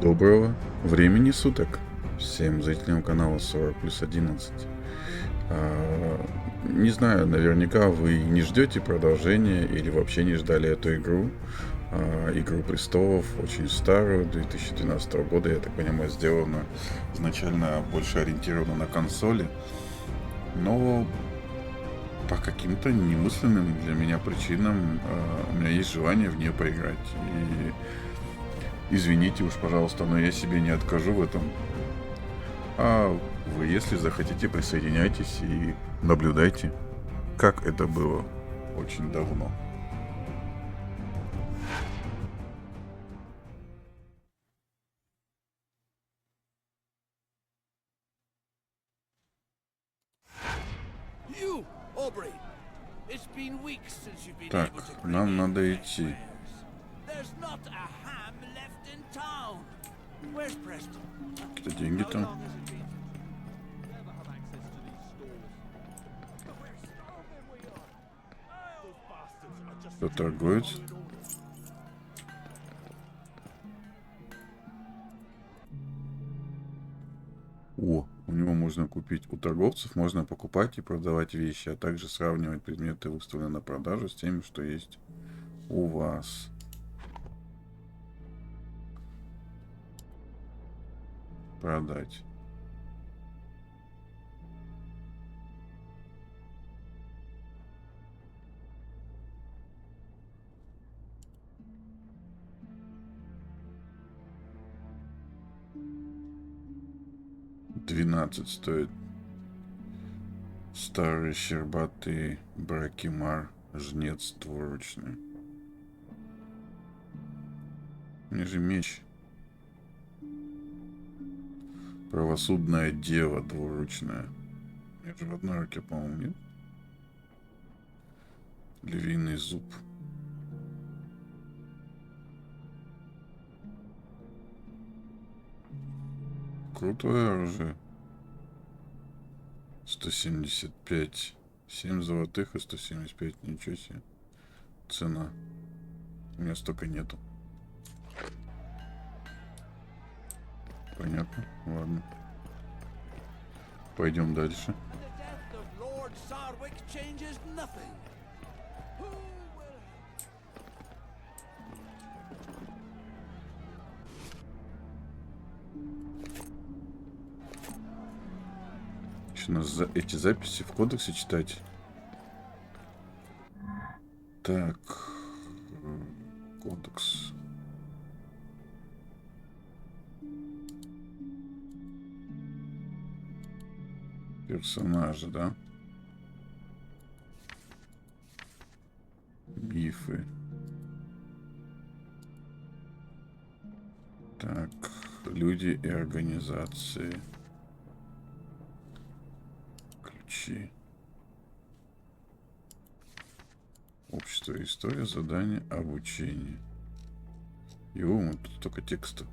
Доброго времени суток всем зрителям канала 40+11. Не знаю, наверняка вы не ждете продолжения или вообще не ждали эту игру. Игру Престолов, очень старую, 2012 года, я так понимаю, сделана изначально больше ориентирована на консоли. Но по каким-то немысленным для меня причинам у меня есть желание в нее поиграть. И извините уж, пожалуйста, но я себе не откажу в этом. А вы, если захотите, присоединяйтесь и наблюдайте, как это было очень давно. Так, нам надо идти. Какие-то деньги там. Кто торгует? О, у него можно купить. У торговцев можно покупать и продавать вещи, а также сравнивать предметы, выставленные на продажу, с теми, что есть у вас. Продать. $12 стоит. Старый щербатый бракимар, жнец двуручный. Мне же меч. Правосудная дева двуручная. Я же в одной руке, по-моему, нет? Львиный зуб. Крутое оружие. 175. 7 золотых и 175. Ничего себе. Цена. У меня столько нету. Понятно. Ладно. Пойдем дальше. Еще нас эти записи в кодексе читать. Так. Кодекс. Персонажи, да? Мифы. Так. Люди и организации. Ключи. Общество, история, задание, обучение. Его, тут только текста.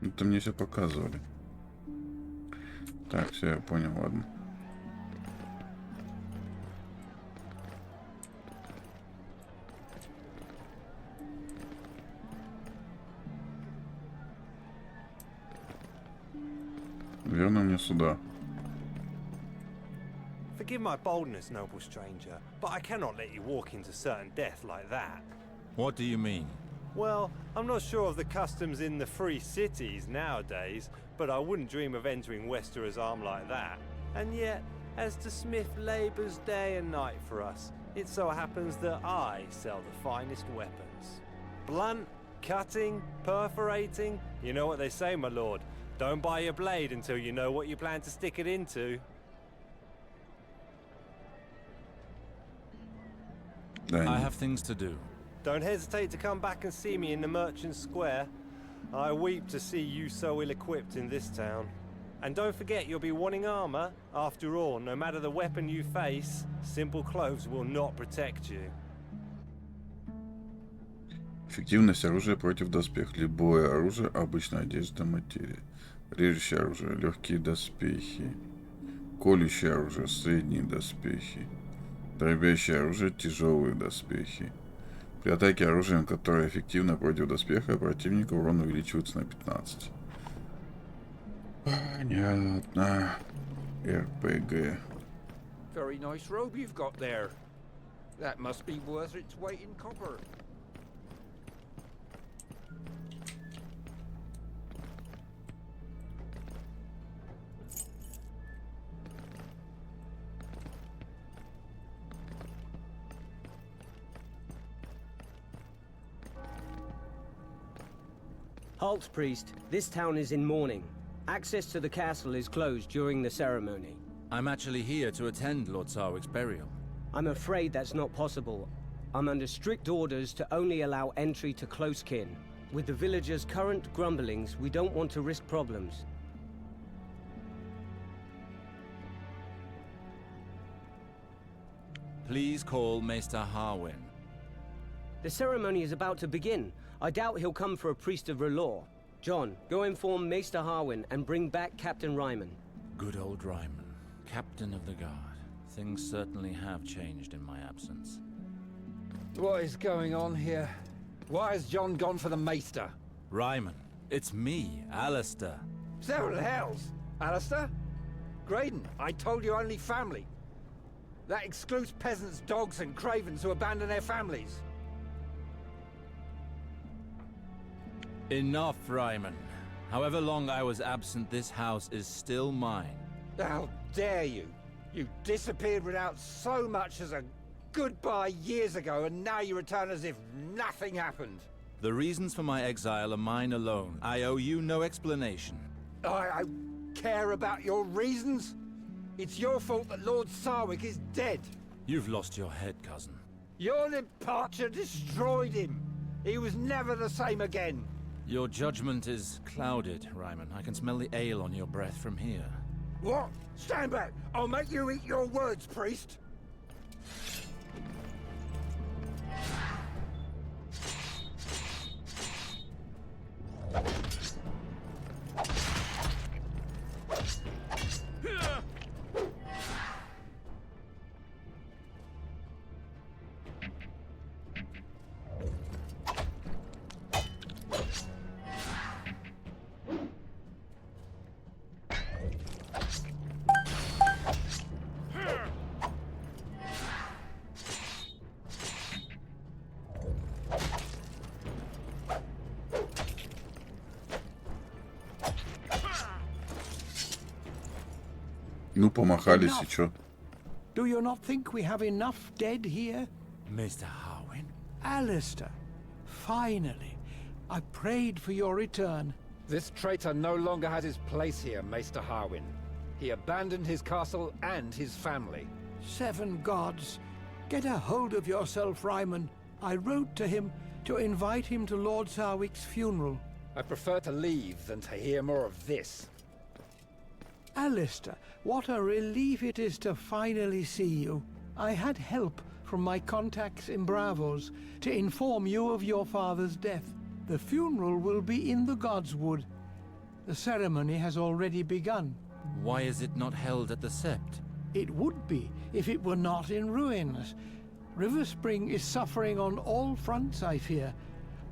Это мне все показывали. Так, все, я понял, ладно. Верно мне сюда. Forgive my boldness, noble stranger, but I cannot let you walk into certain death like that. What do you mean? Well, I'm not sure of the customs in the free cities nowadays, but I wouldn't dream of entering Westerer's arm like that. And yet, as the smith labors day and night for us, it so happens that I sell the finest weapons. Blunt, cutting, perforating, you know what they say, my lord. Don't buy your blade until you know what you plan to stick it into. I have things to do. Don't hesitate to come back and see me in the Merchant Square. I weep to see you so ill-equipped in this town. And don't forget you'll be wanting armor. After all, no matter the weapon you face, simple clothes will not protect you. Эффективность оружия против доспех. Любое оружие, обычная одежда, материя. Режущее оружие, легкие доспехи. Колющее оружие, средние доспехи. Дробящее оружие, тяжелые доспехи. При атаке оружием, которое эффективно против доспеха, противника урон увеличивается на 15. Понятно. РПГ. Very nice robe you've got there. That must be worth its weight in copper. Halt, priest. This town is in mourning. Access to the castle is closed during the ceremony. I'm actually here to attend Lord Sarwick's burial. I'm afraid that's not possible. I'm under strict orders to only allow entry to close kin. With the villagers' current grumblings, we don't want to risk problems. Please call Maester Harwin. The ceremony is about to begin. I doubt he'll come for a priest of R'hllor. John, go inform Maester Harwin and bring back Captain Ryman. Good old Ryman, captain of the guard. Things certainly have changed in my absence. What is going on here? Why has John gone for the Maester? Ryman, it's me, Alistair. Several hells! Alistair? Graydon, I told you only family. That excludes peasants, dogs and cravens who abandon their families. Enough, Ryman. However long I was absent, this house is still mine. How dare you! You disappeared without so much as a goodbye years ago, and now you return as if nothing happened. The reasons for my exile are mine alone. I owe you no explanation. I care about your reasons? It's your fault that Lord Sarwick is dead. You've lost your head, cousin. Your departure destroyed him. He was never the same again. Your judgment is clouded, Ryman. I can smell the ale on your breath from here. What? Stand back! I'll make you eat your words, priest! Ну, помахались и чё? Do you not think we have enough dead here? Mr. Harwin? Alistair, finally. I prayed for your return. This traitor no longer has his place here, Maester Harwin. He abandoned his castle and his family. 7 gods. Get a hold of yourself, Ryman. I wrote to him to invite him to Lord Sarwick's funeral. I prefer to leave than to hear more of this. Alistair, what a relief it is to finally see you. I had help from my contacts in Bravos to inform you of your father's death. The funeral will be in the Godswood. The ceremony has already begun. Why is it not held at the Sept? It would be if it were not in ruins. River Spring is suffering on all fronts, I fear.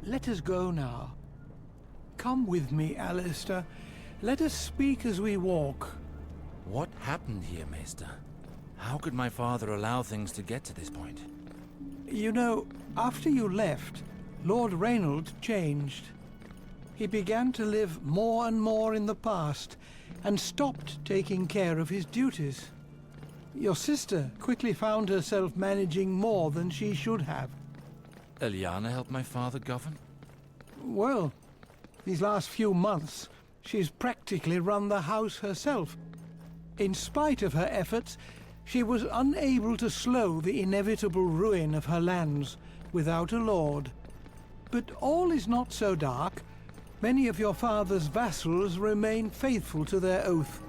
Let us go now. Come with me, Alistair. Let us speak as we walk. What happened here, Maester? How could my father allow things to get to this point? You know, after you left, Lord Reynold changed. He began to live more and more in the past, and stopped taking care of his duties. Your sister quickly found herself managing more than she should have. Eliana helped my father govern? Well, these last few months, she's practically run the house herself. In spite of her efforts, she was unable to slow the inevitable ruin of her lands without a lord. But all is not so dark. Many of your father's vassals remain faithful to their oath.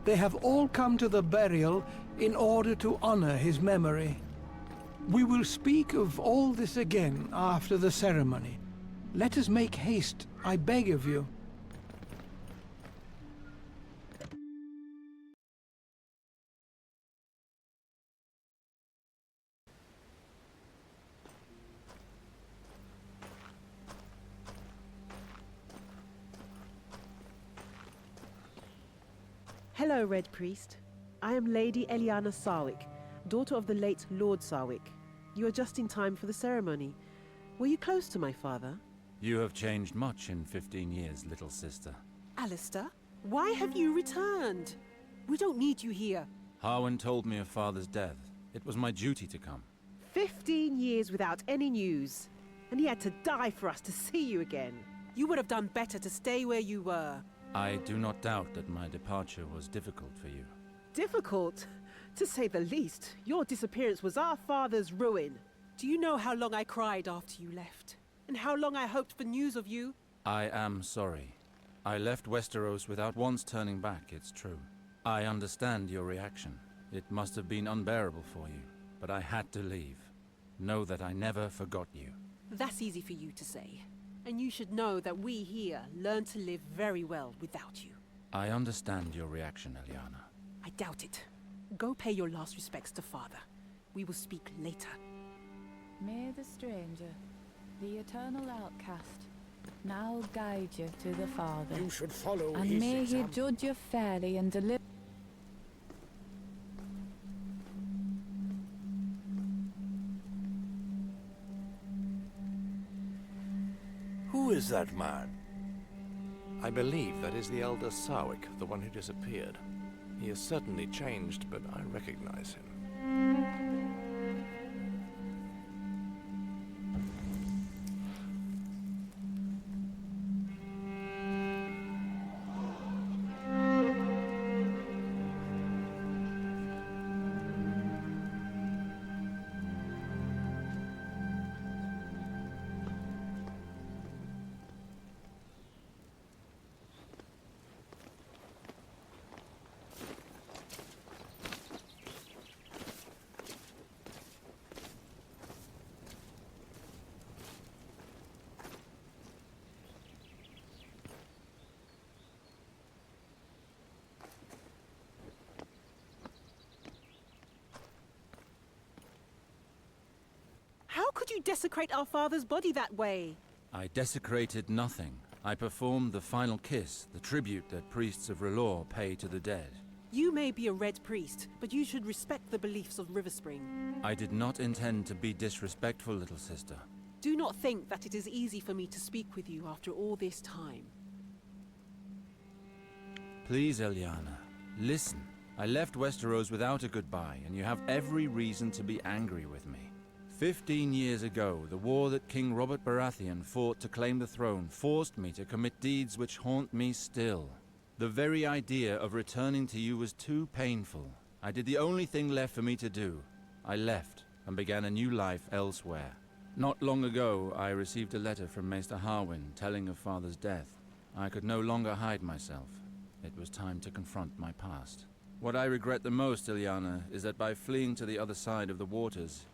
They have all come to the burial in order to honor his memory. We will speak of all this again after the ceremony. Let us make haste, I beg of you. Hello, Red Priest. I am Lady Eliana Sarwick, daughter of the late Lord Sarwick. You are just in time for the ceremony. Were you close to my father? You have changed much in 15 years, little sister. Alistair, why have you returned? We don't need you here. Harwin told me of father's death. It was my duty to come. 15 years without any news. And he had to die for us to see you again. You would have done better to stay where you were. I do not doubt that my departure was difficult for you. Difficult? To say the least. Your disappearance was our father's ruin. Do you know how long I cried after you left? And how long I hoped for news of you? I am sorry. I left Westeros without once turning back, it's true. I understand your reaction. It must have been unbearable for you, but I had to leave. Know that I never forgot you. That's easy for you to say. And you should know that we here learn to live very well without you. I understand your reaction, Eliana. I doubt it. Go pay your last respects to father. We will speak later. May the stranger, the eternal outcast, now guide you to the Father. You should follow And his may he example. judge you fairly and deliver. Who is that man? I believe that is the elder Sarwick, the one who disappeared. He has certainly changed, but I recognize him. How could you desecrate our father's body that way? I desecrated nothing. I performed the final kiss, the tribute that priests of R'hllor pay to the dead. You may be a red priest, but you should respect the beliefs of Riverspring. I did not intend to be disrespectful, little sister. Do not think that it is easy for me to speak with you after all this time. Please, Eliana, listen. I left Westeros without a goodbye, and you have every reason to be angry with me. 15 years ago, the war that King Robert Baratheon fought to claim the throne forced me to commit deeds which haunt me still. The very idea of returning to you was too painful. I did the only thing left for me to do. I left and began a new life elsewhere. Not long ago, I received a letter from Maester Harwin telling of Father's death. I could no longer hide myself. It was time to confront my past. What I regret the most, Eliana, is that by fleeing to the other side of the waters,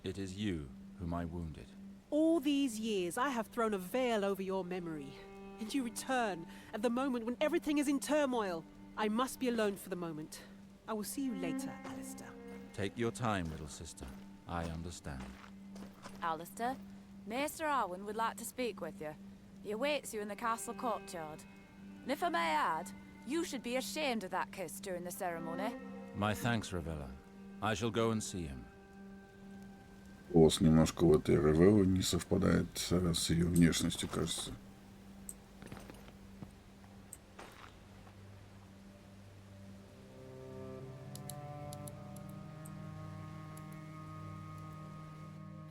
it is you whom I wounded. All these years, I have thrown a veil over your memory. And you return at the moment when everything is in turmoil. I must be alone for the moment. I will see you later, Alistair. Take your time, little sister. I understand. Alistair, Maester Harwin would like to speak with you. He awaits you in the castle courtyard. And if I may add, you should be ashamed of that kiss during the ceremony. My thanks, Ravella. I shall go and see him. Голос немножко у этой Равеллы не совпадает с ее внешностью, кажется.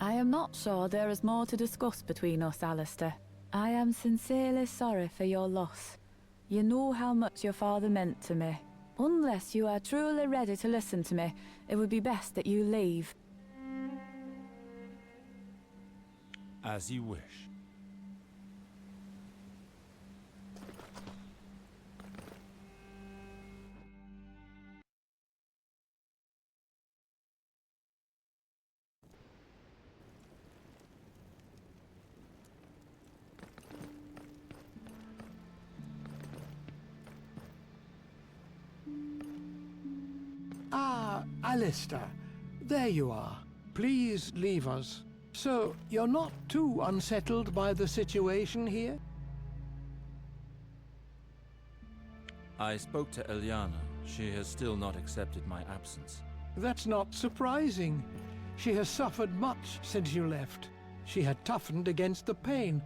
I am not sure there is more to discuss between us, Alistair. I am sincerely sorry for your loss. You know how much your father meant to me. Unless you are truly ready to listen to me, it would be best that you leave. As you wish. Ah, Alistair, there you are. Please leave us. So, you're not too unsettled by the situation here? I spoke to Eliana. She has still not accepted my absence. That's not surprising. She has suffered much since you left. She had toughened against the pain.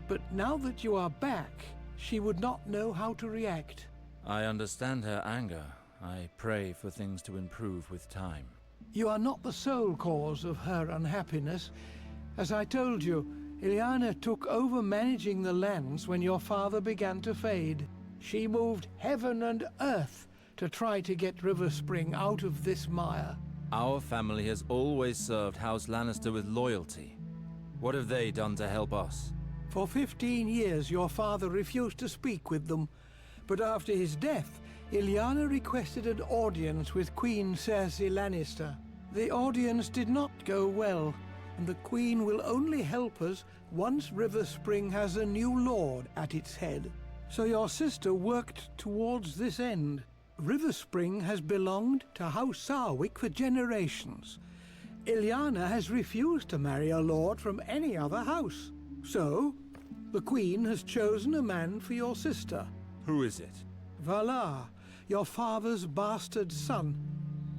But now that you are back, she would not know how to react. I understand her anger. I pray for things to improve with time. You are not the sole cause of her unhappiness. As I told you, Ilyana took over managing the lands when your father began to fade. She moved heaven and earth to try to get River Spring out of this mire. Our family has always served House Lannister with loyalty. What have they done to help us? For 15 years your father refused to speak with them, but after his death, Ilyana requested an audience with Queen Cersei Lannister. The audience did not go well, and the Queen will only help us once River Spring has a new lord at its head. So your sister worked towards this end. River Spring has belonged to House Sarwick for generations. Ilyana has refused to marry a lord from any other house. So, the Queen has chosen a man for your sister. Who is it? Valar, your father's bastard son,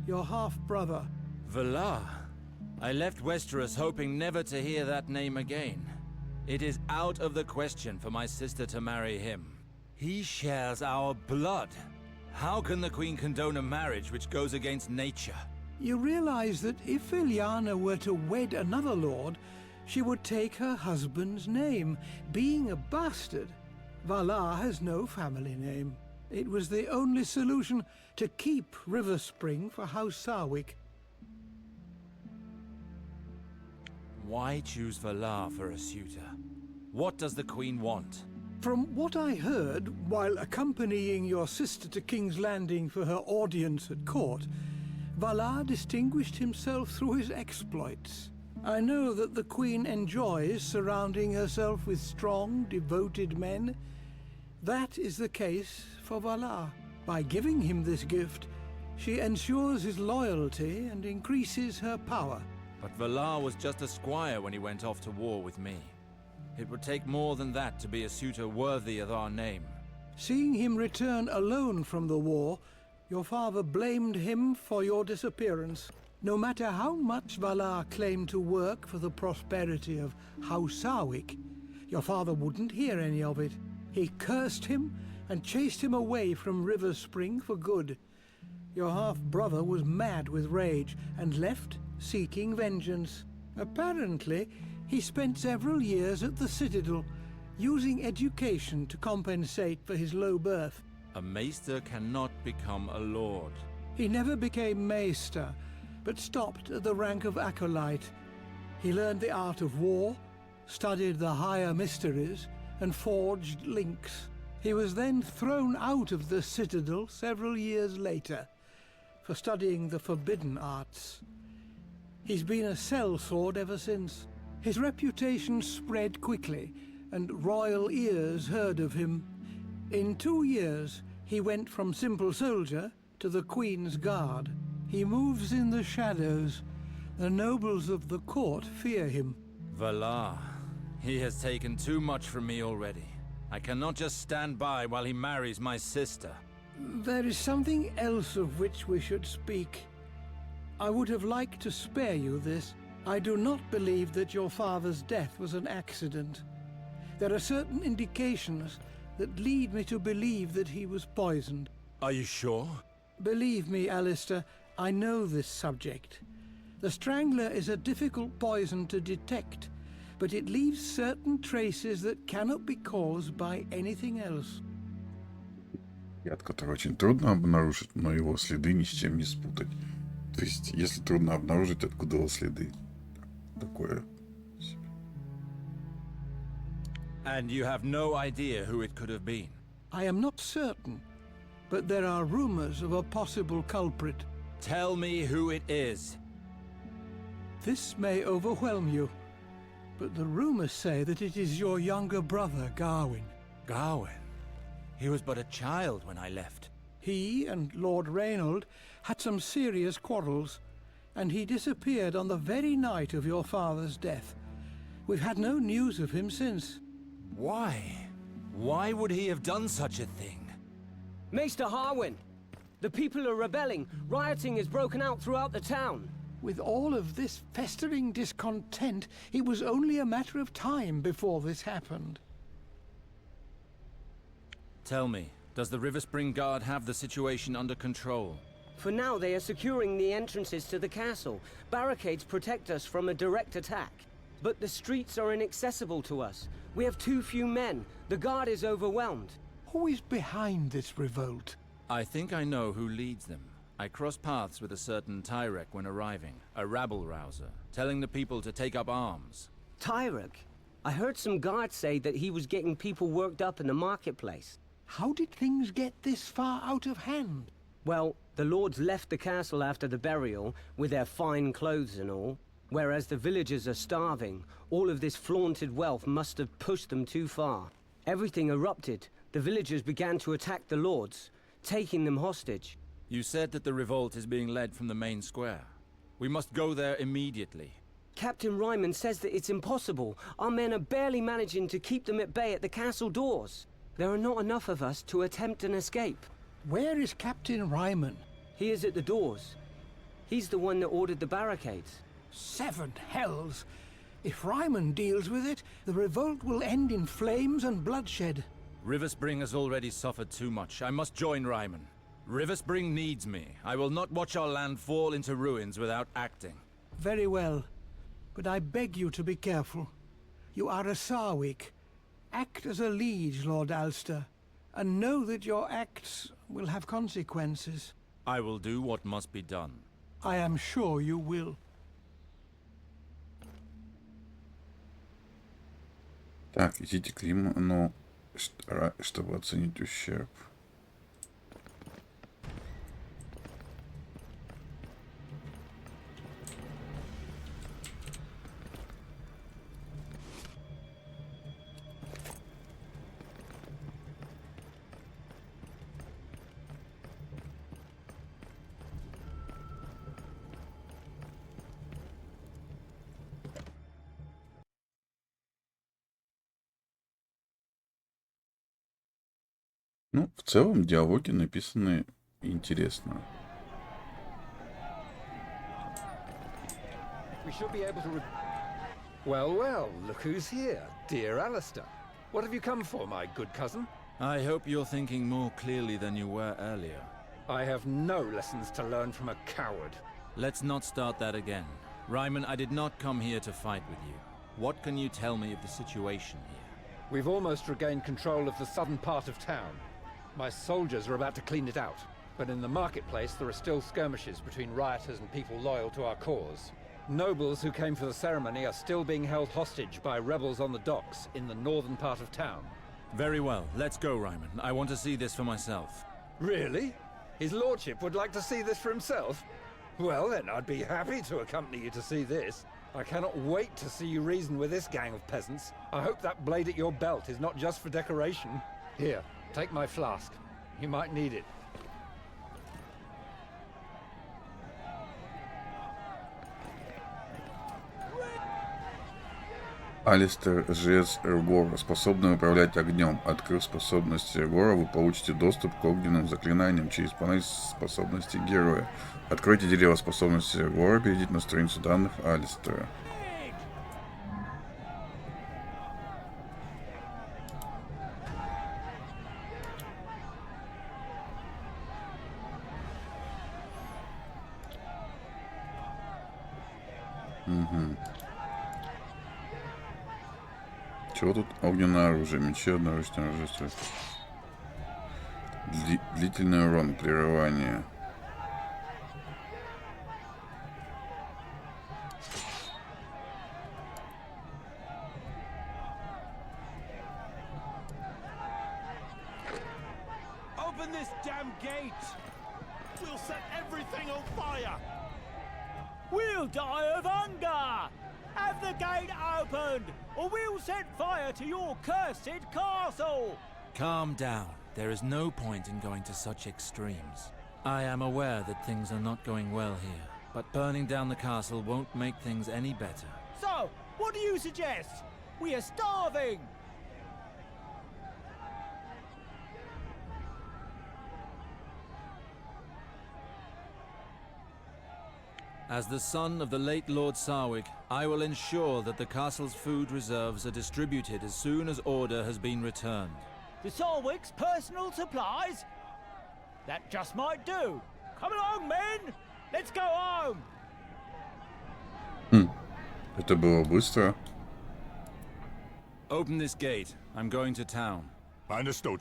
your half-brother. Valar? I left Westeros hoping never to hear that name again. It is out of the question for my sister to marry him. He shares our blood. How can the Queen condone a marriage which goes against nature? You realize that if Ilyana were to wed another lord, she would take her husband's name. Being a bastard, Valar has no family name. It was the only solution to keep River Spring for House Sarwick. Why choose Valar for a suitor? What does the Queen want? From what I heard while accompanying your sister to King's Landing for her audience at court, Valar distinguished himself through his exploits. I know that the Queen enjoys surrounding herself with strong, devoted men. That is the case for Valar. By giving him this gift, she ensures his loyalty and increases her power. But Valar was just a squire when he went off to war with me. It would take more than that to be a suitor worthy of our name. Seeing him return alone from the war, your father blamed him for your disappearance. No matter how much Valar claimed to work for the prosperity of House Sarwick, your father wouldn't hear any of it. He cursed him and chased him away from River Spring for good. Your half-brother was mad with rage and left seeking vengeance. Apparently, he spent several years at the Citadel, using education to compensate for his low birth. A maester cannot become a lord. He never became maester, but stopped at the rank of acolyte. He learned the art of war, studied the higher mysteries, and forged links. He was then thrown out of the Citadel several years later for studying the forbidden arts. He's been a sellsword ever since. His reputation spread quickly, and royal ears heard of him. In 2 years, he went from simple soldier to the Queen's Guard. He moves in the shadows. The nobles of the court fear him. Valar. He has taken too much from me already. I cannot just stand by while he marries my sister. There is something else of which we should speak. I would have liked to spare you this. I do not believe that your father's death was an accident. There are certain indications that lead me to believe that he was poisoned. Are you sure? Believe me, Alistair, I know this subject. The Strangler is a difficult poison to detect, but it leaves certain traces that cannot be caused by anything else. Яд, который очень трудно обнаружить, но его следы ни с чем не спутать. То есть, если трудно обнаружить, откуда его следы? Такое. And you have no idea who it could have been? I am not certain, but there are rumors of a possible culprit. Tell me who it is. This may overwhelm you, but the rumors say that it is your younger brother, Garwin. Garwin? He was but a child when I left. He and Lord Reynold had some serious quarrels, and he disappeared on the very night of your father's death. We've had no news of him since. Why? Why would he have done such a thing? Maester Harwin, The people are rebelling. Rioting has broken out throughout the town. With all of this festering discontent, it was only a matter of time before this happened. Tell me, does the River Spring Guard have the situation under control? For now, they are securing the entrances to the castle. Barricades protect us from a direct attack. But the streets are inaccessible to us. We have too few men. The guard is overwhelmed. Who is behind this revolt? I think I know who leads them. I crossed paths with a certain Tyrek when arriving, a rabble-rouser, telling the people to take up arms. Tyrek? I heard some guards say that he was getting people worked up in the marketplace. How did things get this far out of hand? Well, the lords left the castle after the burial, with their fine clothes and all. Whereas the villagers are starving, all of this flaunted wealth must have pushed them too far. Everything erupted. The villagers began to attack the lords, taking them hostage. You said that the revolt is being led from the main square. We must go there immediately. Captain Ryman says that it's impossible. Our men are barely managing to keep them at bay at the castle doors. There are not enough of us to attempt an escape. Where is Captain Ryman? He is at the doors. He's the one that ordered the barricades. 7 hells! If Ryman deals with it, the revolt will end in flames and bloodshed. River Spring has already suffered too much. I must join Ryman. River Spring needs me. I will not watch our land fall into ruins without acting. Very well. But I beg you to be careful. You are a Sarwick. Act as a liege, Lord Alster, and know that your acts will have consequences. I will do what must be done. I am sure you will. Так, идите к Лиману, чтобы оценить ущерб. Ну, в целом диалоги написаны интересно. We should be able to. Well, well, look who's here, dear Alistair. What have you come for, my good cousin? I hope you're thinking more clearly than you were earlier. I have no lessons to learn from a coward. Let's not start that again. Ryman, I did not come here to fight with you. What can you tell me of the situation here? We've almost regained control of the southern part of town. My soldiers are about to clean it out, but in the marketplace there are still skirmishes between rioters and people loyal to our cause. Nobles who came for the ceremony are still being held hostage by rebels on the docks in the northern part of town. Very well, let's go, Ryman. I want to see this for myself. Really? His lordship would like to see this for himself? Well then, I'd be happy to accompany you to see this. I cannot wait to see you reason with this gang of peasants. I hope that blade at your belt is not just for decoration. Here, take my flask. You might need it. Алистер, жрец Эргора, способный управлять огнем. Открыв способности Эргора, вы получите доступ к огненным заклинаниям через панель способностей героя. Откройте дерево способностей Эргора, перейдите на страницу данных Алистера. Чего тут? Огненное оружие, мечи, одноручное оружие. Длительный урон, прерывание. Open this damn gate! We'll set everything on fire! We'll die of hunger! Have the gate opened, or we'll set fire to your cursed castle! Calm down. There is no point in going to such extremes. I am aware that things are not going well here, but burning down the castle won't make things any better. So, what do you suggest? We are starving! As the son of the late Lord Sarwick, I will ensure that the castle's food reserves are distributed as soon as order has been returned. The Sarwick's personal supplies? That just might do. Come along, men! Let's go home! Это было быстро. Open this gate. I'm going to town. Understood.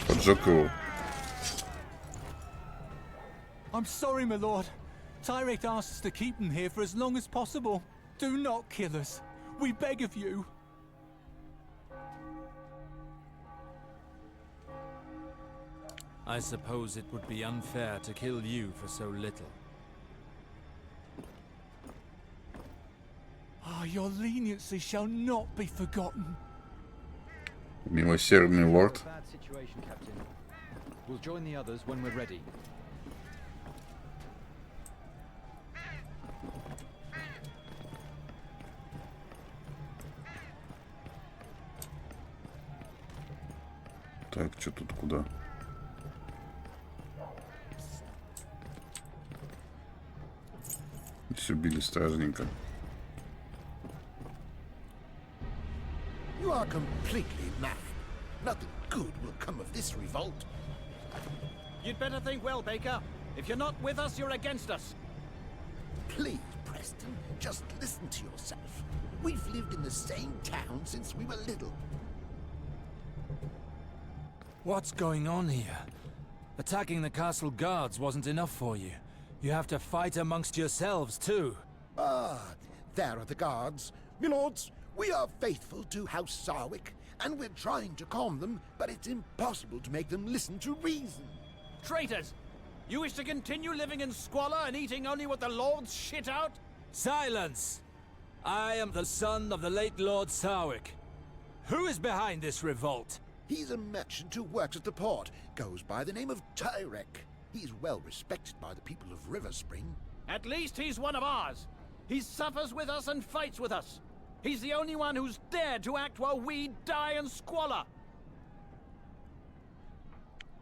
Поджег его. I'm sorry, my lord. Tyrek asked us to keep them here for as long as possible. Do not kill us. We beg of you. I suppose it would be unfair to kill you for so little. Ah, your leniency shall not be forgotten. Милосердный лорд. Bad situation, Captain. We'll join the others when we're ready. Так, что тут куда? Все били стражника. You are completely mad. Nothing good will come of this revolt. You'd better think well, Baker. If you're not with us, you're against us. Please, Preston, just listen to yourself. We've lived in the same town since we were little. What's going on here? Attacking the castle guards wasn't enough for you. You have to fight amongst yourselves, too. Ah, there are the guards. Milords, we are faithful to House Sarwick, and we're trying to calm them, but it's impossible to make them listen to reason. Traitors! You wish to continue living in squalor and eating only what the lords shit out? Silence! I am the son of the late Lord Sarwick. Who is behind this revolt? He's a merchant who works at the port, goes by the name of Tyrek. He's well respected by the people of River Spring. At least he's one of ours. He suffers with us and fights with us. He's the only one who's dared to act while we die in squalor.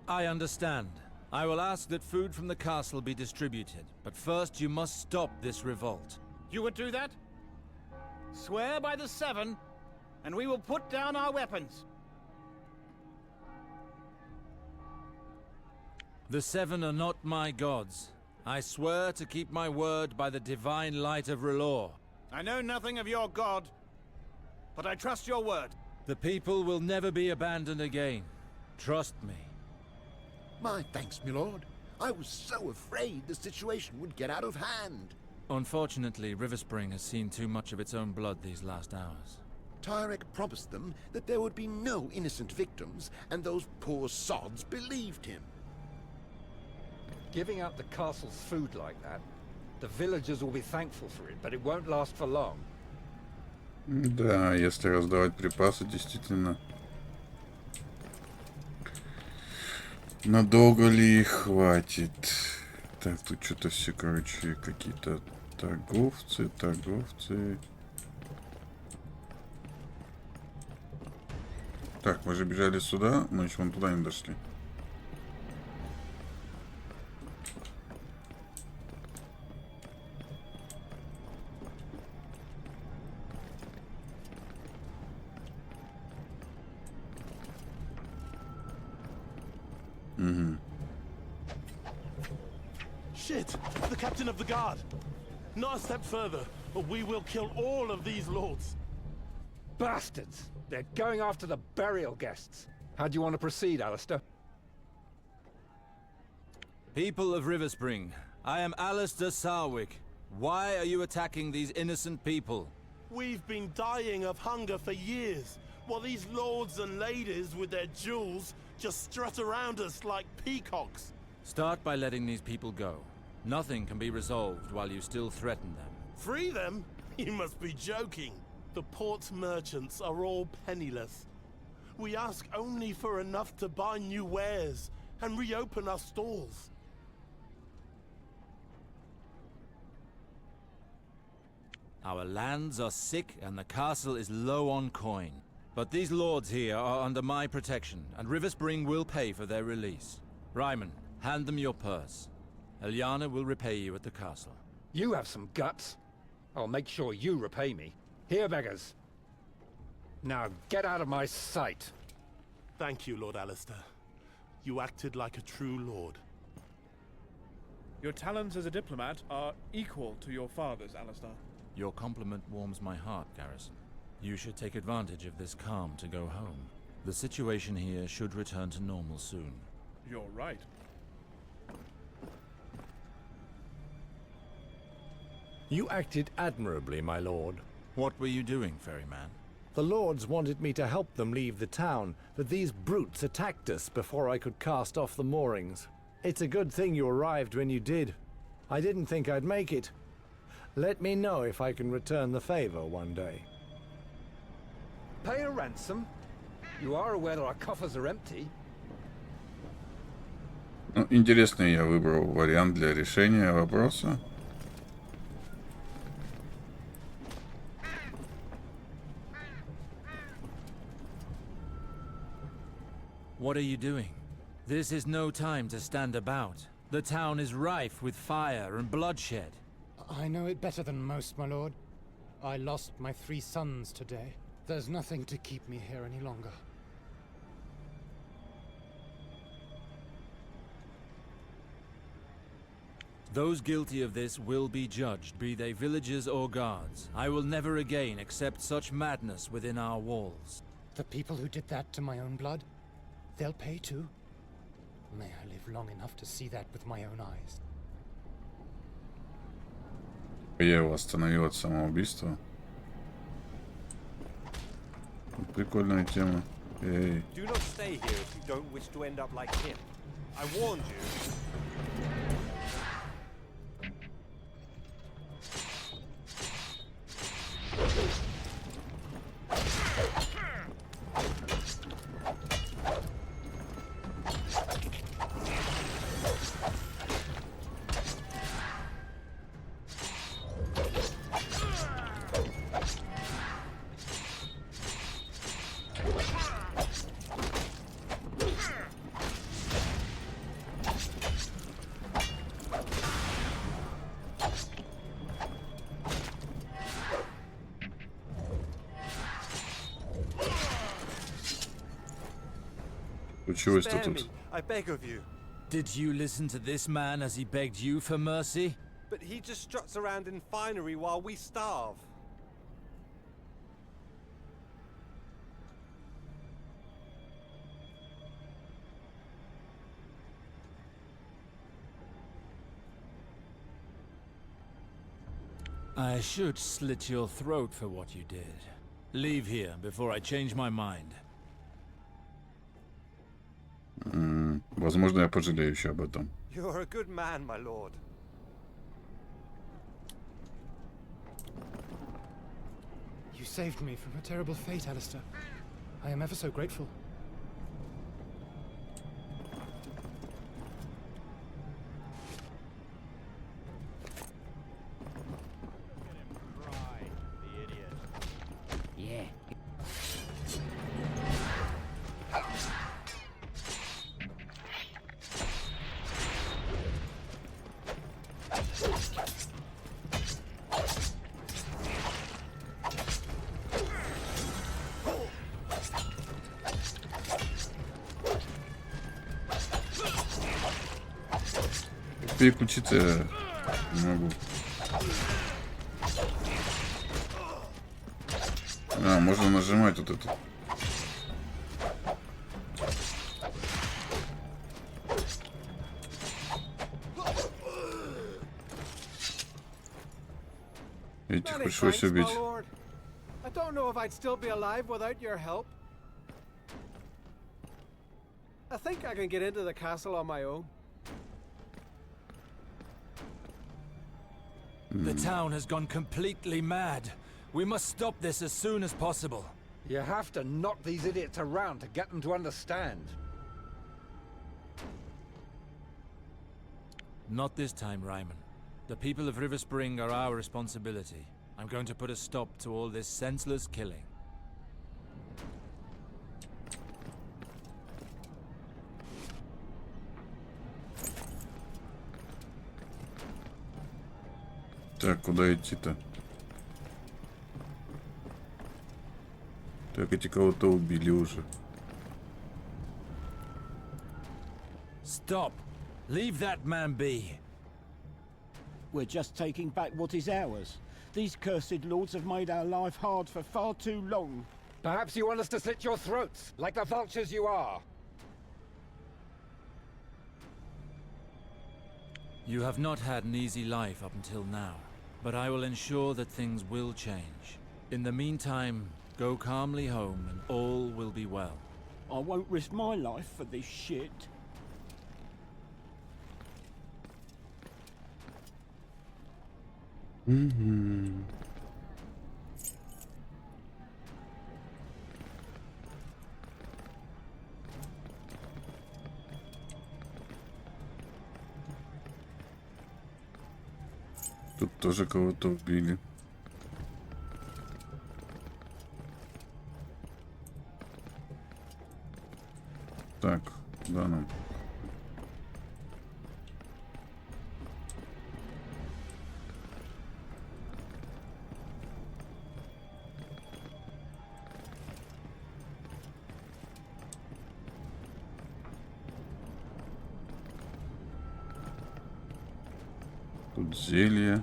I understand. I will ask that food from the castle be distributed, but first you must stop this revolt. You would do that? Swear by the Seven, and we will put down our weapons. The Seven are not my gods. I swear to keep my word by the divine light of R'hllor. I know nothing of your god, but I trust your word. The people will never be abandoned again. Trust me. My thanks, milord. I was so afraid the situation would get out of hand. Unfortunately, River Spring has seen too much of its own blood these last hours. Tyrek promised them that there would be no innocent victims, and those poor sods believed him. Giving out the castle's food like that, the villagers will be thankful for it, but it won't last for long. Да, если раздавать припасы, действительно. Надолго ли их хватит? Так, тут что-то все, короче, какие-то торговцы. Так, мы же бежали сюда, мы еще вон туда не дошли. Shit! The captain of the guard! Not a step further. or we will kill all of these lords. Bastards! They're going after the burial guests. How do you want to proceed, Alistair? People of Riverspring, I am Alistair Sarwick. Why are you attacking these innocent people? We've been dying of hunger for years, while these lords and ladies with their jewels just strut around us like peacocks. Start by letting these people go. Nothing can be resolved while you still threaten them. Free them? You must be joking. The port merchants are all penniless. We ask only for enough to buy new wares and reopen our stalls. Our lands are sick and the castle is low on coin. But these lords here are under my protection, and Riverspring will pay for their release. Ryman, hand them your purse. Eliana will repay you at the castle. You have some guts. I'll make sure you repay me. Here, beggars. Now get out of my sight. Thank you, Lord Alistair. You acted like a true lord. Your talents as a diplomat are equal to your father's, Alistair. Your compliment warms my heart, Garrison. You should take advantage of this calm to go home. The situation here should return to normal soon. You're right. You acted admirably, my lord. What were you doing, ferryman? The lords wanted me to help them leave the town, but these brutes attacked us before I could cast off the moorings. It's a good thing you arrived when you did. I didn't think I'd make it. Let me know if I can return the favor one day. Pay a ransom? You are aware that our coffers are empty. Ну, интересный я выбрал вариант для решения вопроса. What are you doing? This is no time to stand about. The town is rife with fire and bloodshed. I know it better than most, my lord. I lost my 3 sons today. There's nothing to keep me here any longer. Those guilty of this will be judged, be they villagers or guards. I will never again accept such madness within our walls. The people who did that to my own blood, they'll pay too. May I live long enough to see that with my own eyes. Я его остановил от самоубийства. Прикольная тема. Эй. Do not stay here if you don't wish to end up like him. I warned you. Spare me, I beg of you. Did you listen to this man as he begged you for mercy? But he just struts around in finery while we starve. I should slit your throat for what you did. Leave here before I change my mind. Возможно, я пожалею еще об этом. You're a good man, my lord. You saved me from a terrible fate, Alistair. I am ever so grateful. Yeah. Переключиться не могу. А, можно нажимать вот это. Этих пришлось убить. I don't know if I'd still be alive without your help. I think I can get into the castle on my own. The town has gone completely mad. We must stop this as soon as possible. You have to knock these idiots around to get them to understand. Not this time, Ryman. The people of River Spring are our responsibility. I'm going to put a stop to all this senseless killing. Так, куда идти-то? Так, эти кого-то убили уже. Stop! Leave that man be! We're just taking back what is ours. These cursed lords have made our life hard for far too long. Perhaps you want us to slit your throats, like the vultures you are. You have not had an easy life up until now, but I will ensure that things will change. In the meantime, go calmly home and all will be well. I won't risk my life for this shit. Тут тоже кого-то убили. Так, куда нам? Тут зелье.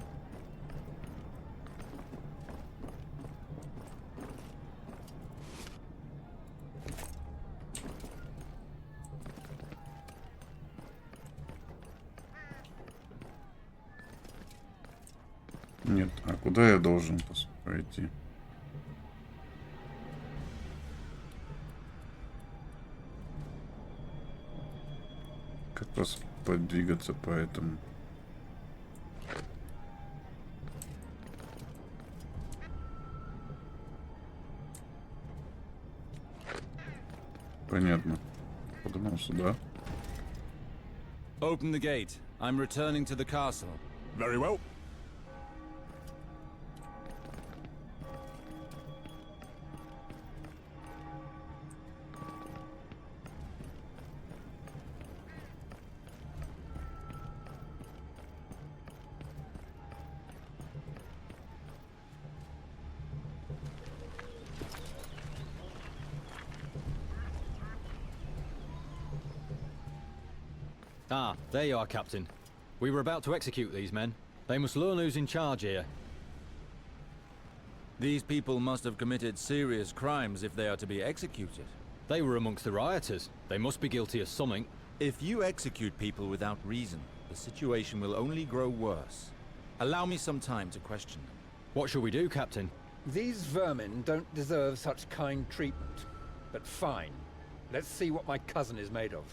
Нет, а куда я должен пойти? Как подвигаться по этому? Понятно. Подумал сюда. Open the gate. I'm returning to the castle. Very well. Ah, there you are, Captain. We were about to execute these men. They must learn who's in charge here. These people must have committed serious crimes if they are to be executed. They were amongst the rioters. They must be guilty of something. If you execute people without reason, the situation will only grow worse. Allow me some time to question them. What shall we do, Captain? These vermin don't deserve such kind treatment. But fine. Let's see what my cousin is made of.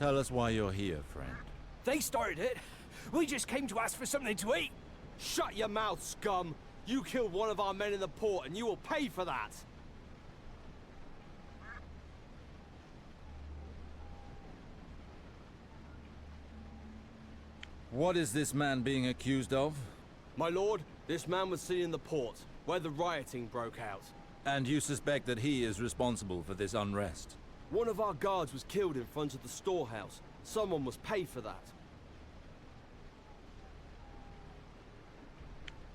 Tell us why you're here, friend. They started it. We just came to ask for something to eat. Shut your mouth, scum. You killed one of our men in the port, and you will pay for that. What is this man being accused of? My lord, this man was seen in the port, where the rioting broke out. And you suspect that he is responsible for this unrest? One of our guards was killed in front of the storehouse. Someone must pay for that.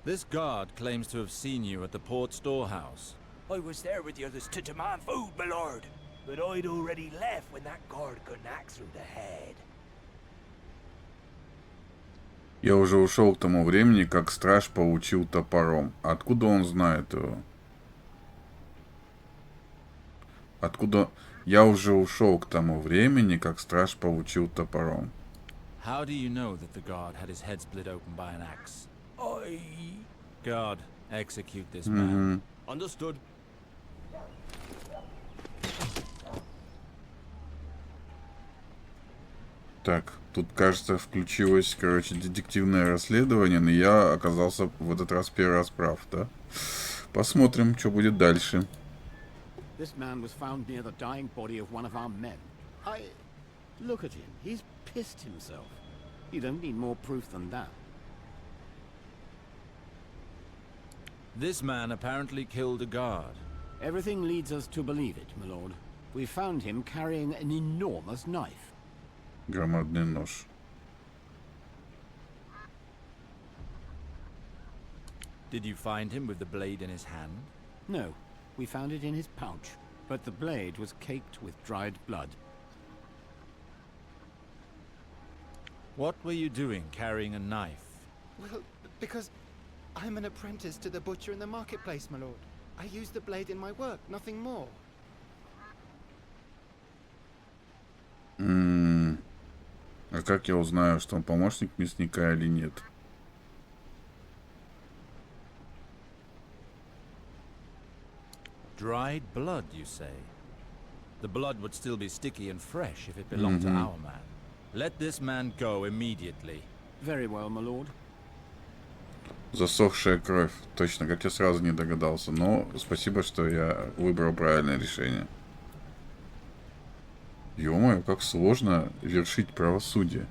This guard claims to have seen you at the port storehouse. I was there with the others to demand food, my lord. But I'd already left when that guard got an axe through the head. Я уже ушел к тому времени, как страж получил топором. Откуда он знает его? Откуда... Я уже ушел к тому времени, как страж получил топором. How do you know that the guard had his head split open by an axe? Guard, execute this man. Understood. Так, тут, кажется, включилось, короче, детективное расследование, но я оказался в этот раз первый раз прав, да? Посмотрим, что будет дальше. This man was found near the dying body of one of our men. Look at him. He's pissed himself. You don't need more proof than that. This man apparently killed a guard. Everything leads us to believe it, my lord. We found him carrying an enormous knife. Громадный нож. Did you find him with the blade in his hand? No, we found it in his pouch, but the blade was caked with dried blood. What were you doing carrying a knife? Well, because I'm an apprentice to the butcher in the marketplace, my lord. I use the blade in my work, nothing more. А как я узнаю, что он помощник мясника или нет? Dried blood, you say? The blood would still be sticky and fresh if it belonged to our man. Let this man go immediately. Very well, my lord. Засохшая кровь. Точно, как я сразу не догадался. Но спасибо, что я выбрал правильное решение. Ё-моё, как сложно вершить правосудие.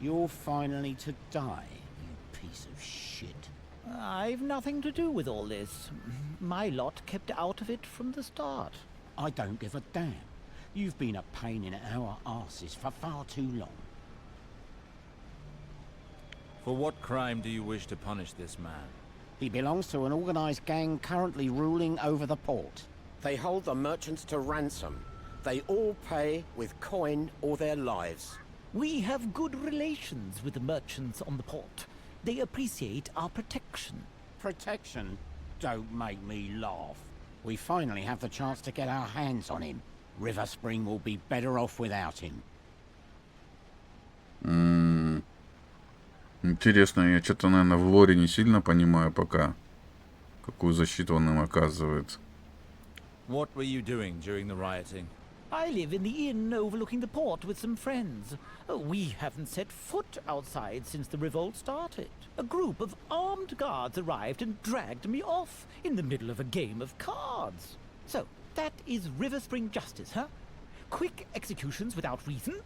You're finally to die, you piece of shit. I've nothing to do with all this. My lot kept out of it from the start. I don't give a damn. You've been a pain in our asses for far too long. For what crime do you wish to punish this man? He belongs to an organized gang currently ruling over the port. They hold the merchants to ransom. They all pay with coin or their lives. We have good relations with the merchants on the port. They appreciate our protection. Protection? Don't make me laugh. We finally have the chance to get our hands on him. River Spring will be better off without him. Интересно, я что-то, наверное, в лоре не сильно понимаю пока, какую защиту он им оказывает. What were you doing during the rioting? I live in the inn overlooking the port with some friends. We haven't set foot outside since the revolt started. A group of armed guards arrived and dragged me off in the middle of a game of cards. So, that is River Spring justice, huh? Quick executions without reason?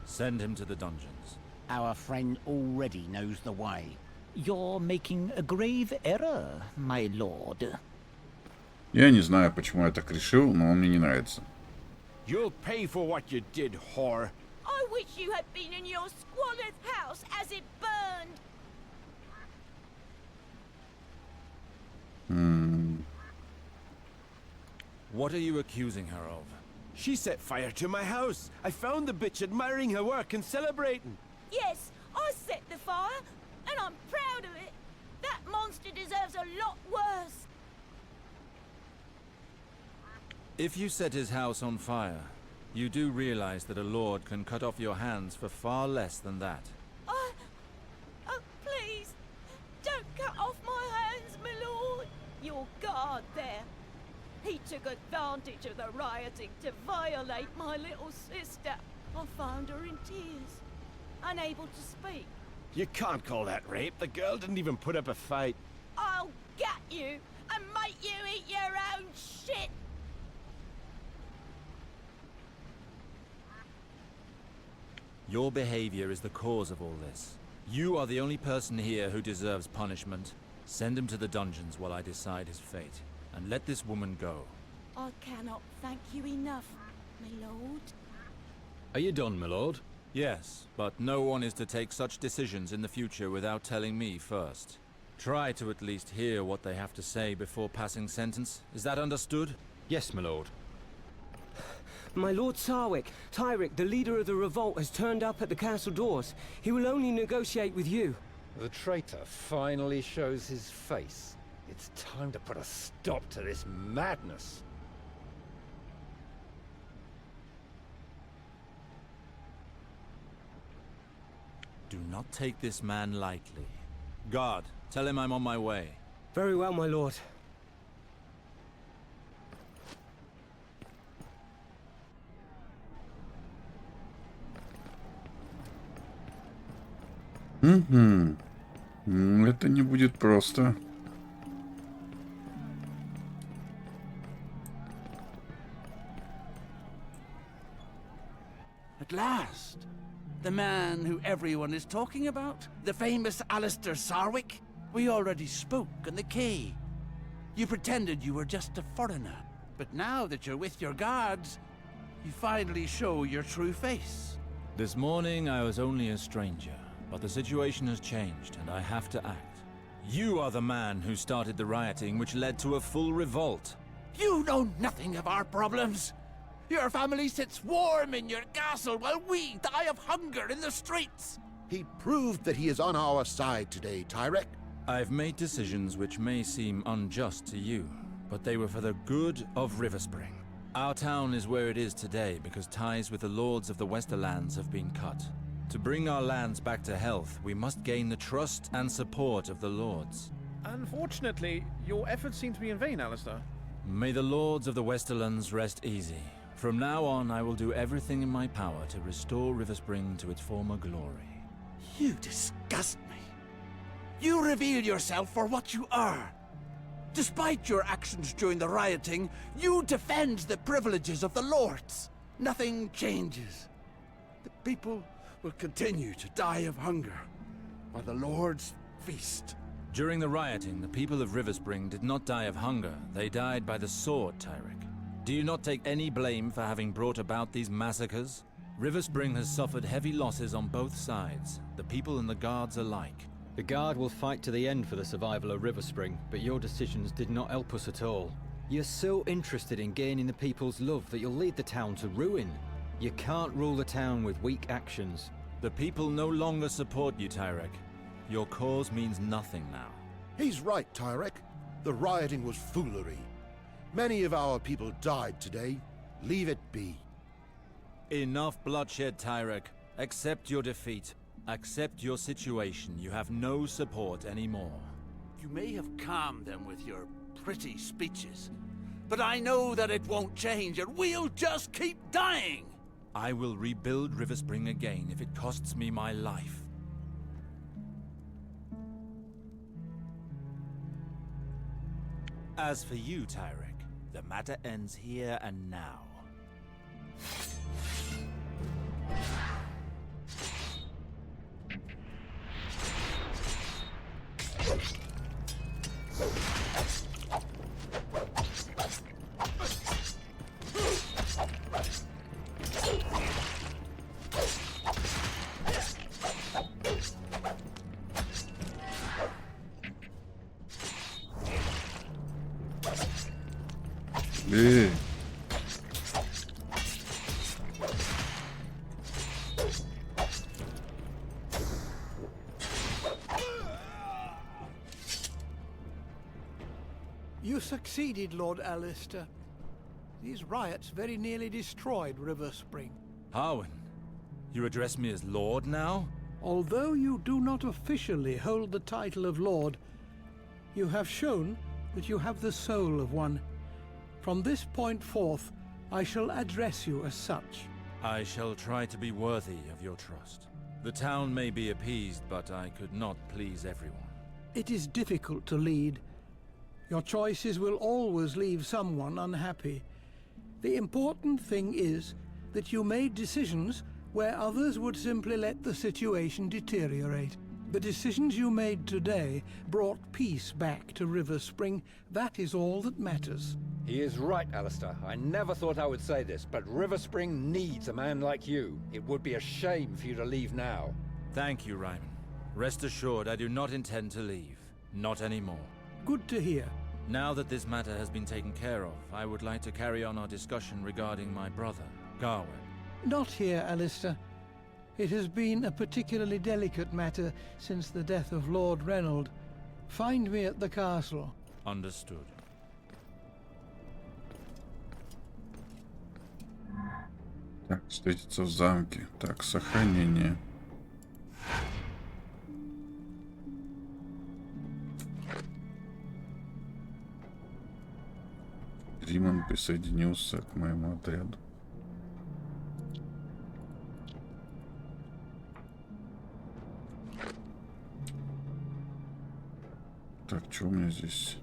Send him to the dungeons. Our friend already knows the way. You're making a grave error, my lord. Я не знаю, почему я так решил, но он мне не нравится. You'll pay for what you did, whore. I wish you had been in your squalid house as it burned. What are you accusing her of? She set fire to my house. I found the bitch admiring her work and celebrating. Yes, I set the fire, and I'm proud of it. That monster deserves a lot worse. If you set his house on fire, you do realize that a lord can cut off your hands for far less than that. Oh, please, don't cut off my hands, my lord. Your guard there. He took advantage of the rioting to violate my little sister. I found her in tears, unable to speak. You can't call that rape. The girl didn't even put up a fight. I'll get you and make you eat your own shit. Your behavior is the cause of all this. You are the only person here who deserves punishment. Send him to the dungeons while I decide his fate. And let this woman go. I cannot thank you enough, my lord. Are you done, my lord? Yes, but no one is to take such decisions in the future without telling me first. Try to at least hear what they have to say before passing sentence. Is that understood? Yes, my lord. My lord Sarwick, Tyrick, the leader of the revolt, has turned up at the castle doors. He will only negotiate with you. The traitor finally shows his face. It's time to put a stop to this madness. Do not take this man lightly. Guard, tell him I'm on my way. Very well, my lord. Это не будет просто. At last! The man who everyone is talking about? The famous Alistair Sarwick? We already spoke on the quay. You pretended you were just a foreigner, but now that you're with your guards, you finally show your true face. This morning I was only a stranger, but the situation has changed and I have to act. You are the man who started the rioting which led to a full revolt. You know nothing of our problems. Your family sits warm in your castle while we die of hunger in the streets. He proved that he is on our side today, Tyrek. I've made decisions which may seem unjust to you, but they were for the good of Riverspring. Our town is where it is today because ties with the lords of the Westerlands have been cut. To bring our lands back to health, we must gain the trust and support of the lords. Unfortunately, your efforts seem to be in vain, Alistair. May the lords of the Westerlands rest easy. From now on, I will do everything in my power to restore Riverspring to its former glory. You disgust me. You reveal yourself for what you are. Despite your actions during the rioting, you defend the privileges of the lords. Nothing changes. The people will continue to die of hunger, while the lords feast. During the rioting, the people of Riverspring did not die of hunger. They died by the sword, Tyrick. Do you not take any blame for having brought about these massacres? Riverspring has suffered heavy losses on both sides, the people and the guards alike. The guard will fight to the end for the survival of Riverspring, but your decisions did not help us at all. You're so interested in gaining the people's love that you'll lead the town to ruin. You can't rule the town with weak actions. The people no longer support you, Tyrick. Your cause means nothing now. He's right, Tyrek. The rioting was foolery. Many of our people died today. Leave it be. Enough bloodshed, Tyrick. Accept your defeat. Accept your situation. You have no support anymore. You may have calmed them with your pretty speeches, but I know that it won't change and we'll just keep dying! I will rebuild Riverspring again if it costs me my life. As for you, Tyrick, the matter ends here and now. You succeeded, Lord Alistair. These riots very nearly destroyed Riverspring. Harwin, you address me as Lord now? Although you do not officially hold the title of Lord, you have shown that you have the soul of one. From this point forth, I shall address you as such. I shall try to be worthy of your trust. The town may be appeased, but I could not please everyone. It is difficult to lead. Your choices will always leave someone unhappy. The important thing is that you made decisions where others would simply let the situation deteriorate. The decisions you made today brought peace back to Riverspring. That is all that matters. He is right, Alistair. I never thought I would say this, but Riverspring needs a man like you. It would be a shame for you to leave now. Thank you, Ryman. Rest assured, I do not intend to leave. Not anymore. Good to hear. Now that this matter has been taken care of, I would like to carry on our discussion regarding my brother, Gawain. Not here, Alistair. It has been a particularly delicate matter since the death of Lord Reynold. Find me at the castle. Understood. Так, встретиться в замке. Так, сохранение. Риман присоединился к моему отряду. Так, что у меня здесь?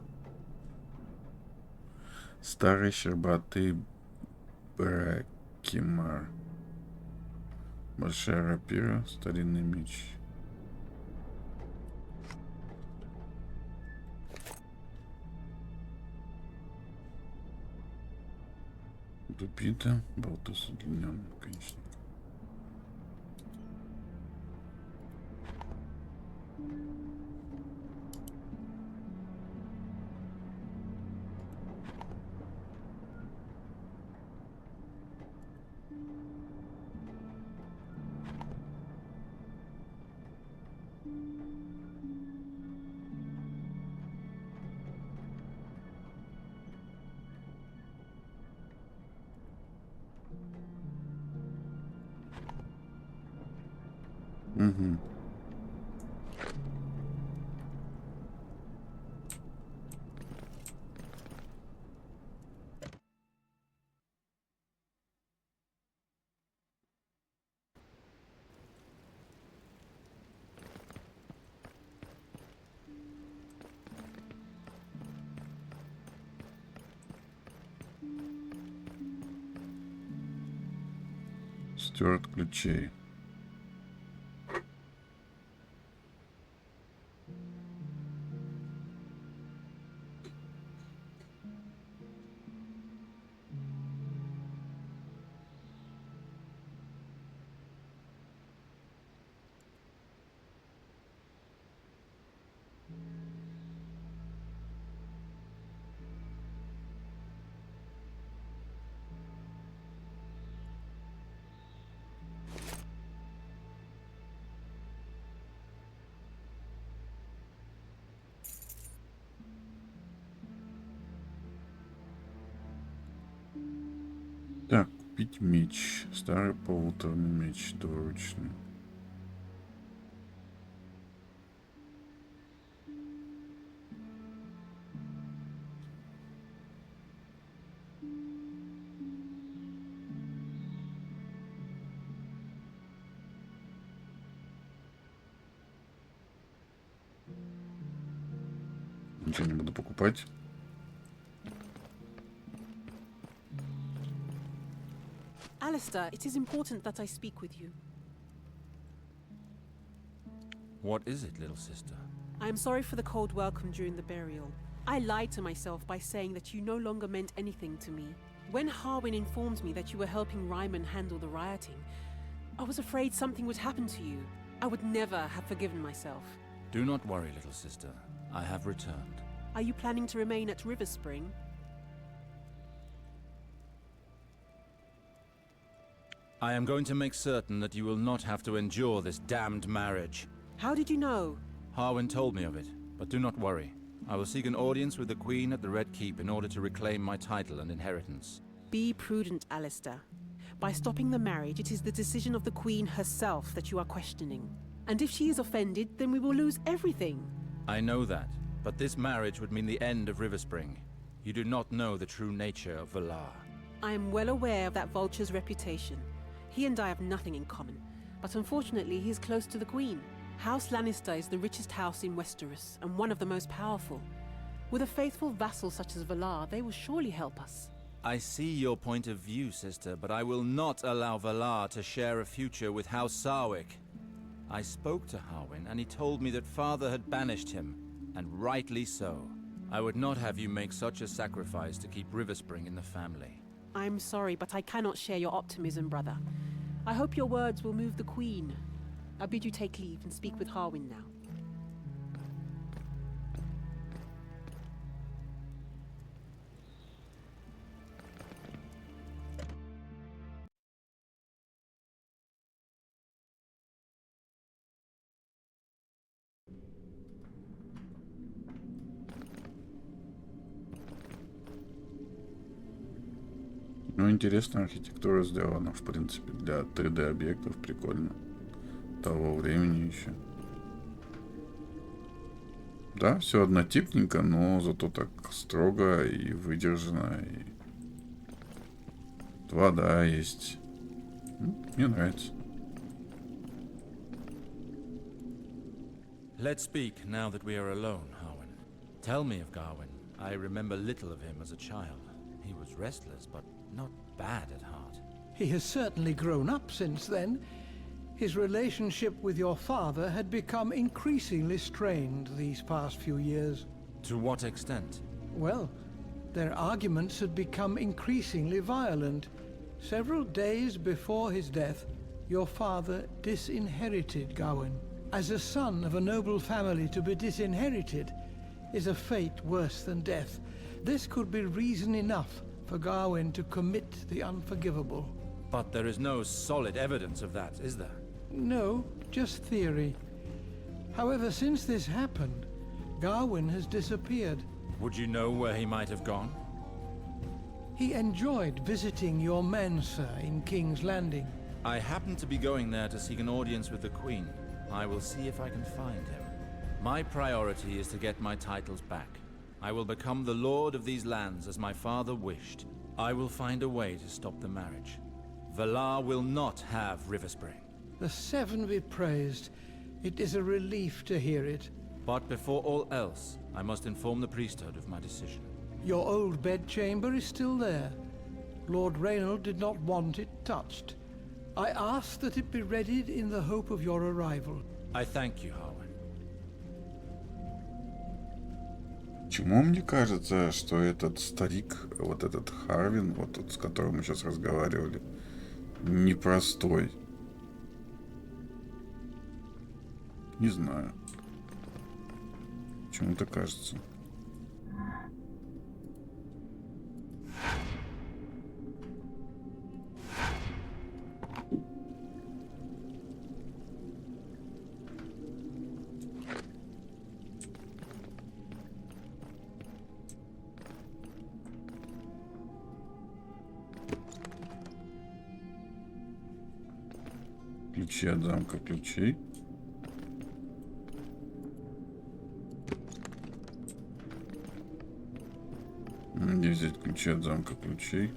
Старый щербатый бракимар. Большая рапира, старинный меч. Дубита, болтус удлиненный, конечно. Угу. Стюарт ключей. Так, купить меч. Старый полуторный меч двуручный. Ничего не буду покупать. Alistair, it is important that I speak with you. What is it, little sister? I am sorry for the cold welcome during the burial. I lied to myself by saying that you no longer meant anything to me. When Harwin informed me that you were helping Ryman handle the rioting, I was afraid something would happen to you. I would never have forgiven myself. Do not worry, little sister. I have returned. Are you planning to remain at River Spring? I am going to make certain that you will not have to endure this damned marriage. How did you know? Harwin told me of it, but do not worry. I will seek an audience with the Queen at the Red Keep in order to reclaim my title and inheritance. Be prudent, Alistair. By stopping the marriage, it is the decision of the Queen herself that you are questioning. And if she is offended, then we will lose everything. I know that, but this marriage would mean the end of River Spring. You do not know the true nature of Valar. I am well aware of that vulture's reputation. He and I have nothing in common, but unfortunately he is close to the Queen. House Lannister is the richest house in Westeros, and one of the most powerful. With a faithful vassal such as Valar, they will surely help us. I see your point of view, sister, but I will not allow Valar to share a future with House Sarwick. I spoke to Harwin, and he told me that father had banished him, and rightly so. I would not have you make such a sacrifice to keep Riverspring in the family. I'm sorry, but I cannot share your optimism, brother. I hope your words will move the Queen. I bid you take leave and speak with Harwin now. Ну, интересная архитектура сделана, в принципе, для 3D объектов. Прикольно. Того времени еще. Да, все однотипненько, но зато так строго и выдержано. И... вода есть. Мне нравится. Let's speak now that we are alone, Harwin. Tell me of Garwin. I remember little of him as a child. He was restless, but not bad at heart. He has certainly grown up since then. His relationship with your father had become increasingly strained these past few years. To what extent? Well, their arguments had become increasingly violent. Several days before his death, your father disinherited Gawain. As a son of a noble family, to be disinherited is a fate worse than death. This could be reason enough for Gawain to commit the unforgivable. But there is no solid evidence of that, is there? No, just theory. However, since this happened, Gawain has disappeared. Would you know where he might have gone? He enjoyed visiting your men, sir, in King's Landing. I happen to be going there to seek an audience with the Queen. I will see if I can find him. My priority is to get my titles back. I will become the lord of these lands as my father wished. I will find a way to stop the marriage. Valar will not have River Spring. The Seven be praised. It is a relief to hear it. But before all else, I must inform the priesthood of my decision. Your old bedchamber is still there. Lord Reynald did not want it touched. I asked that it be readied in the hope of your arrival. I thank you, Harwin. Почему мне кажется, что этот старик, вот этот Харвин, вот тот, с которым мы сейчас разговаривали, непростой? Не знаю. Почему-то кажется. Ключи от замка ключей. Где взять ключи от замка ключей?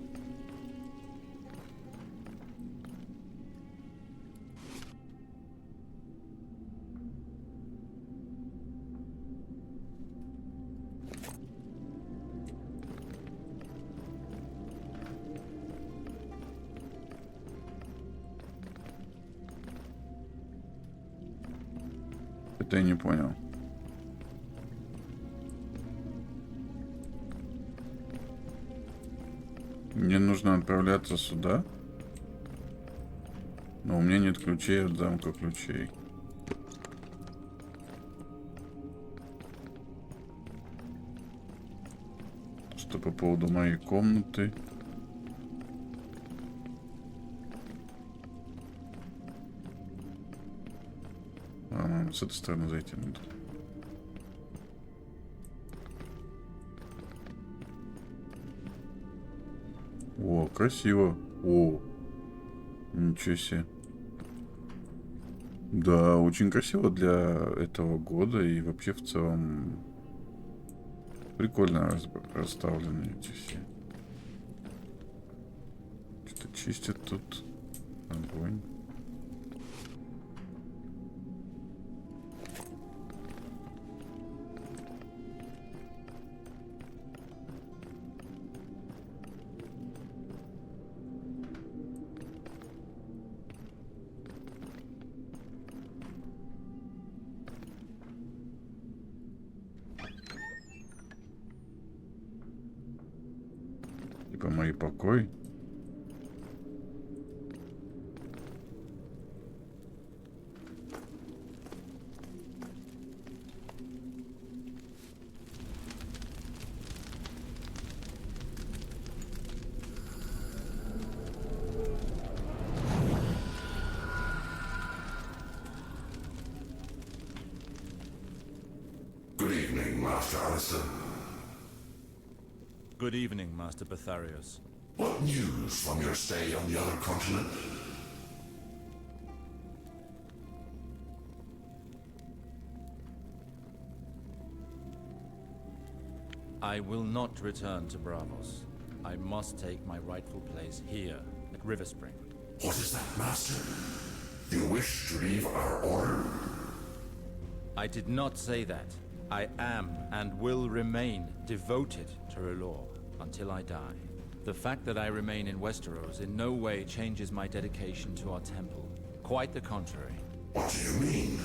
Это я не понял. Мне нужно отправляться сюда. Но у меня нет ключей от замка ключей. Что по поводу моей комнаты? С этой стороны зайти надо. О, красиво. О, ничего себе. Да, очень красиво для этого года и вообще в целом прикольно расставлены эти все. Что-то чистят тут. Огонь. Типа мои покои. Good evening, Master Allison. Good evening, Master Betharius. What news from your stay on the other continent? I will not return to Bravos. I must take my rightful place here at River Spring. What is that, Master? You wish to leave our order? I did not say that. I am and will remain devoted to R'hllor until I die. The fact that I remain in Westeros in no way changes my dedication to our temple. Quite the contrary. What do you mean?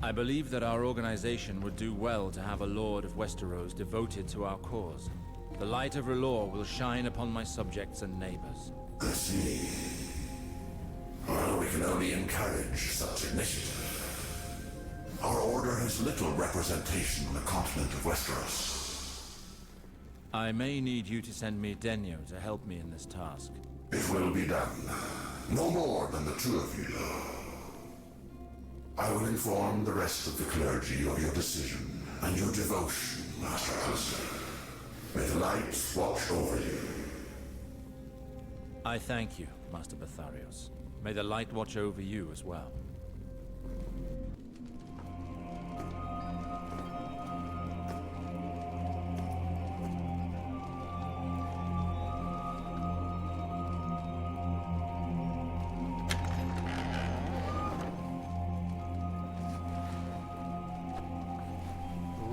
I believe that our organization would do well to have a Lord of Westeros devoted to our cause. The light of R'hllor will shine upon my subjects and neighbors. I see. Well, we can only encourage such initiative. Our order has little representation on the continent of Westeros. I may need you to send me Denyo to help me in this task. It will be done. No more than the two of you. I will inform the rest of the clergy of your decision and your devotion, Master Alistair. May the lights watch over you. I thank you, Master Batharios. May the light watch over you as well.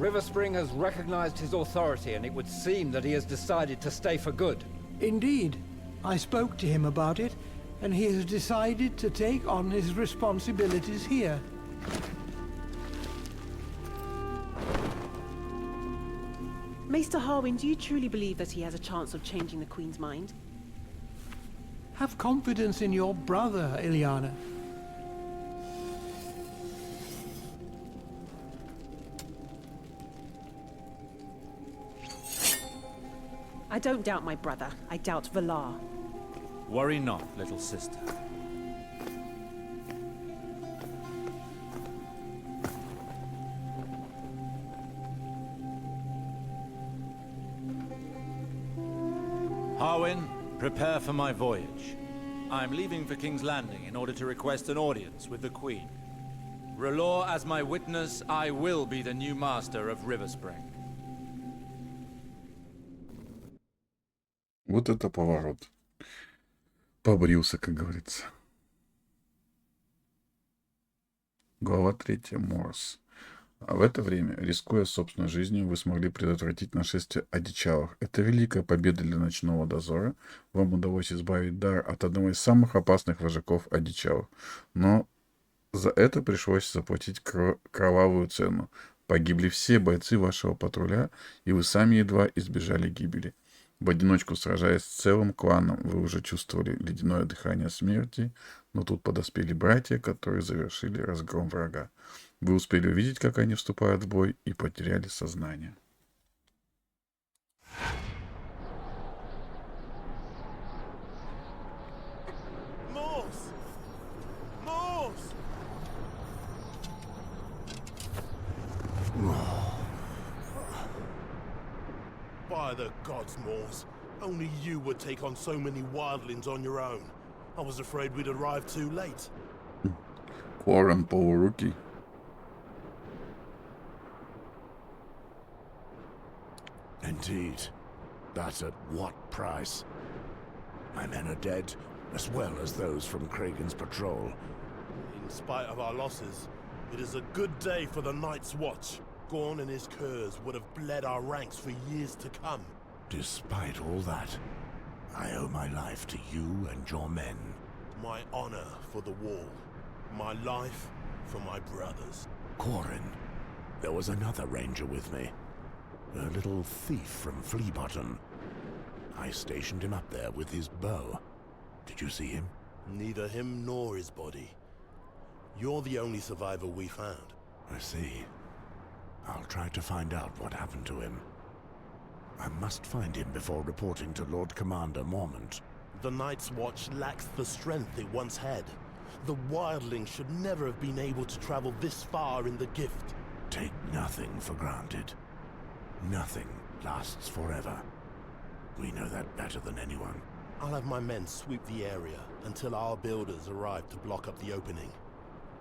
River Spring has recognized his authority, and it would seem that he has decided to stay for good. Indeed. I spoke to him about it, and he has decided to take on his responsibilities here. Maester Harwin, do you truly believe that he has a chance of changing the Queen's mind? Have confidence in your brother, Ilyana. I don't doubt my brother. I doubt Valar. Worry not, little sister. Harwin, prepare for my voyage. I am leaving for King's Landing in order to request an audience with the Queen. R'hllor as my witness, I will be the new master of River Spring. Вот это поворот. Побрился, как говорится. Глава 3. Морс. А в это время, рискуя собственной жизнью, вы смогли предотвратить нашествие одичалых. Это великая победа для ночного дозора. Вам удалось избавить дар от одного из самых опасных вожаков одичалых. Но за это пришлось заплатить кровавую цену. Погибли все бойцы вашего патруля, и вы сами едва избежали гибели. В одиночку сражаясь с целым кланом, вы уже чувствовали ледяное дыхание смерти, но тут подоспели братья, которые завершили разгром врага. Вы успели увидеть, как они вступают в бой, и потеряли сознание. By the gods, Mors. Only you would take on so many wildlings on your own. I was afraid we'd arrived too late. Корон полурукий. Indeed. But at what price? My men are dead, as well as those from Kragan's patrol. In spite of our losses, it is a good day for the Night's Watch. Gorn and his curs would have bled our ranks for years to come. Despite all that, I owe my life to you and your men. My honor for the wall. My life for my brothers. Corin. There was another ranger with me. A little thief from Fleabottom. I stationed him up there with his bow. Did you see him? Neither him nor his body. You're the only survivor we found. I see. I'll try to find out what happened to him. I must find him before reporting to Lord Commander Mormont. The Night's Watch lacks the strength it once had. The wildlings should never have been able to travel this far in the gift. Take nothing for granted. Nothing lasts forever. We know that better than anyone. I'll have my men sweep the area until our builders arrive to block up the opening.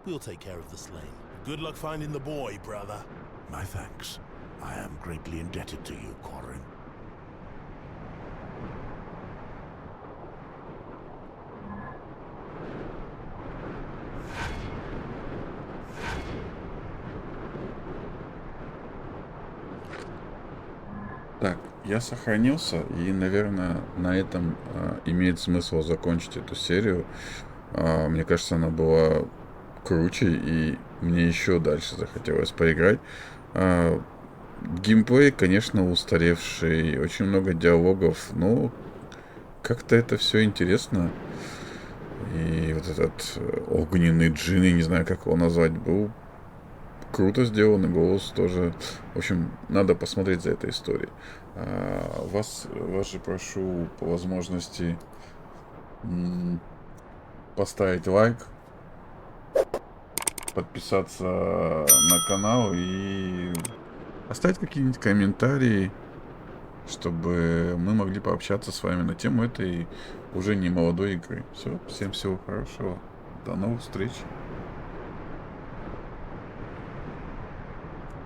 We'll take care of the slain. Good luck finding the boy, brother. My thanks. I am greatly indebted to you, Quarren. Так, я сохранился, и, наверное, на этом имеет смысл закончить эту серию. Мне кажется, она была круче, и мне еще дальше захотелось поиграть. Геймплей, конечно, устаревший, очень много диалогов, но как-то это все интересно. И вот этот огненный джин, я не знаю, как его назвать, был круто сделан, и голос тоже. В общем, надо посмотреть за этой историей. Вас же прошу по возможности поставить лайк, подписаться на канал и оставить какие-нибудь комментарии, чтобы мы могли пообщаться с вами на тему этой уже не молодой игры. Все, всем всего хорошего. До новых встреч.